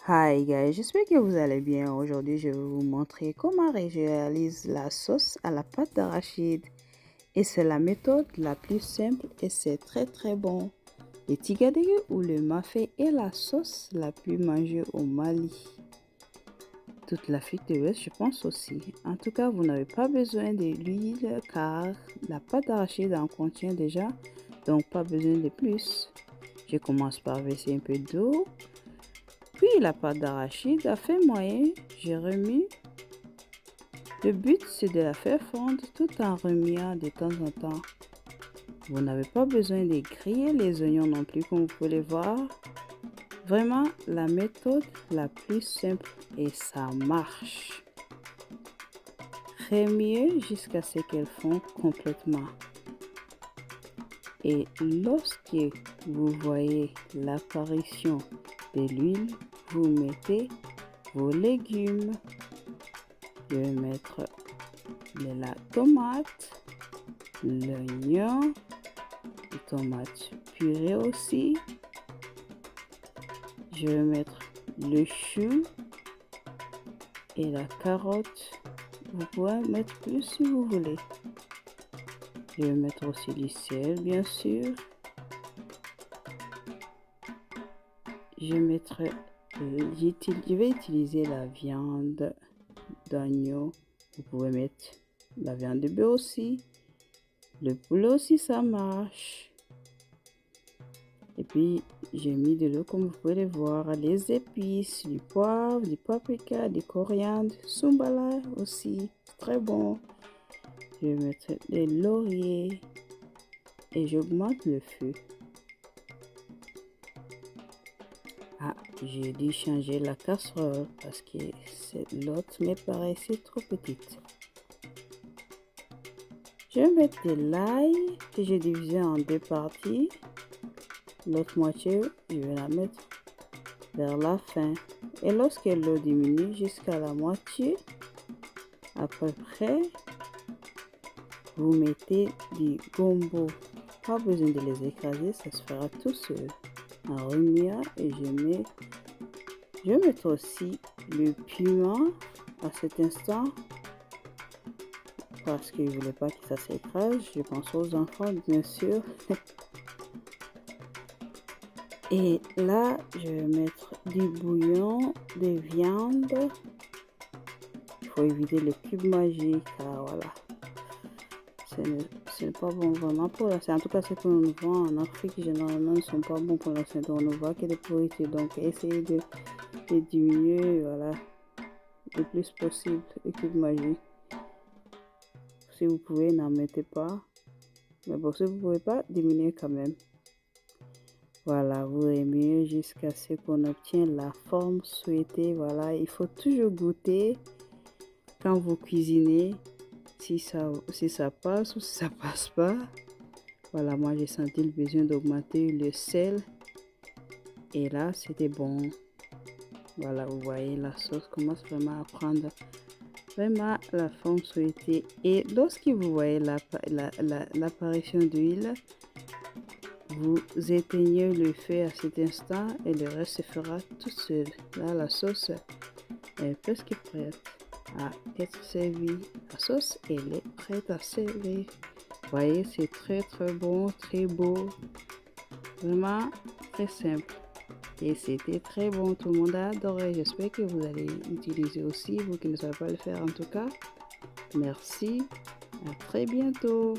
Hi guys, j'espère que vous allez bien. Aujourd'hui, je vais vous montrer comment je réalise la sauce à la pâte d'arachide. Et c'est la méthode la plus simple et c'est très bon. Le tigadege ou le mafé est la sauce la plus mangée au Mali. Toute l'Afrique de l'Ouest, je pense aussi. En tout cas, vous n'avez pas besoin de l'huile car la pâte d'arachide en contient déjà, donc pas besoin de plus. Je commence par verser un peu d'eau. Puis la pâte d'arachide à feu moyen, j'ai remis. Le but c'est de la faire fondre tout en remuant de temps en temps. Vous n'avez pas besoin de griller les oignons non plus comme vous pouvez voir. Vraiment la méthode la plus simple et ça marche. Remuez jusqu'à ce qu'elles fondent complètement. Et lorsque vous voyez l'apparition de l'huile, vous mettez vos légumes. Je vais mettre de la tomate, l'oignon, les tomates purées aussi. Je vais mettre le chou et la carotte. Vous pouvez mettre plus si vous voulez. Je vais mettre aussi du sel, bien sûr. Je vais utiliser la viande d'agneau. Vous pouvez mettre la viande de bœuf aussi. Le poulet aussi, ça marche. Et puis, j'ai mis de l'eau comme vous pouvez le voir. Les épices, du poivre, du paprika, du coriandre, sumbala aussi. Très bon. Je vais mettre des lauriers. Et j'augmente le feu. Ah, j'ai dû changer la casserole parce que l'autre me paraissait trop petite. Je vais mettre de l'ail que j'ai divisé en deux parties. L'autre moitié, je vais la mettre vers la fin. Et lorsque l'eau diminue jusqu'à la moitié, à peu près, vous mettez du gombo. Pas besoin de les écraser, ça se fera tout seul. En remuant et je vais mettre aussi le piment à cet instant parce que je ne voulais pas que ça s'écrase. Je pense aux enfants, bien sûr. Et là, je vais mettre du bouillon de viande. Il faut éviter le cube magique. Car voilà, ce n'est pas bon vraiment pour la santé. En tout cas, ce que nous vend en Afrique, généralement, ne sont pas bons pour la santé. On ne voit que des pourrités. Donc, essayez de diminuer, voilà, le plus possible le cube magique. Si vous pouvez, n'en mettez pas. Mais bon, si vous ne pouvez pas, diminuez quand même. Voilà, vous remuez jusqu'à ce qu'on obtienne la forme souhaitée. Voilà, il faut toujours goûter quand vous cuisinez si ça passe ou si ça passe pas. Voilà, moi j'ai senti le besoin d'augmenter le sel. Et là, c'était bon. Voilà, vous voyez, la sauce commence vraiment à prendre vraiment la forme souhaitée. Et lorsque vous voyez l'apparition d'huile, vous éteignez le feu à cet instant et le reste se fera tout seul. Là, la sauce est presque prête à être servie. La sauce, elle est prête à servir. Vous voyez, c'est très bon, très beau. Vraiment très simple. Et c'était très bon. Tout le monde a adoré. J'espère que vous allez utiliser aussi. Vous qui ne savez pas le faire en tout cas. Merci. À très bientôt.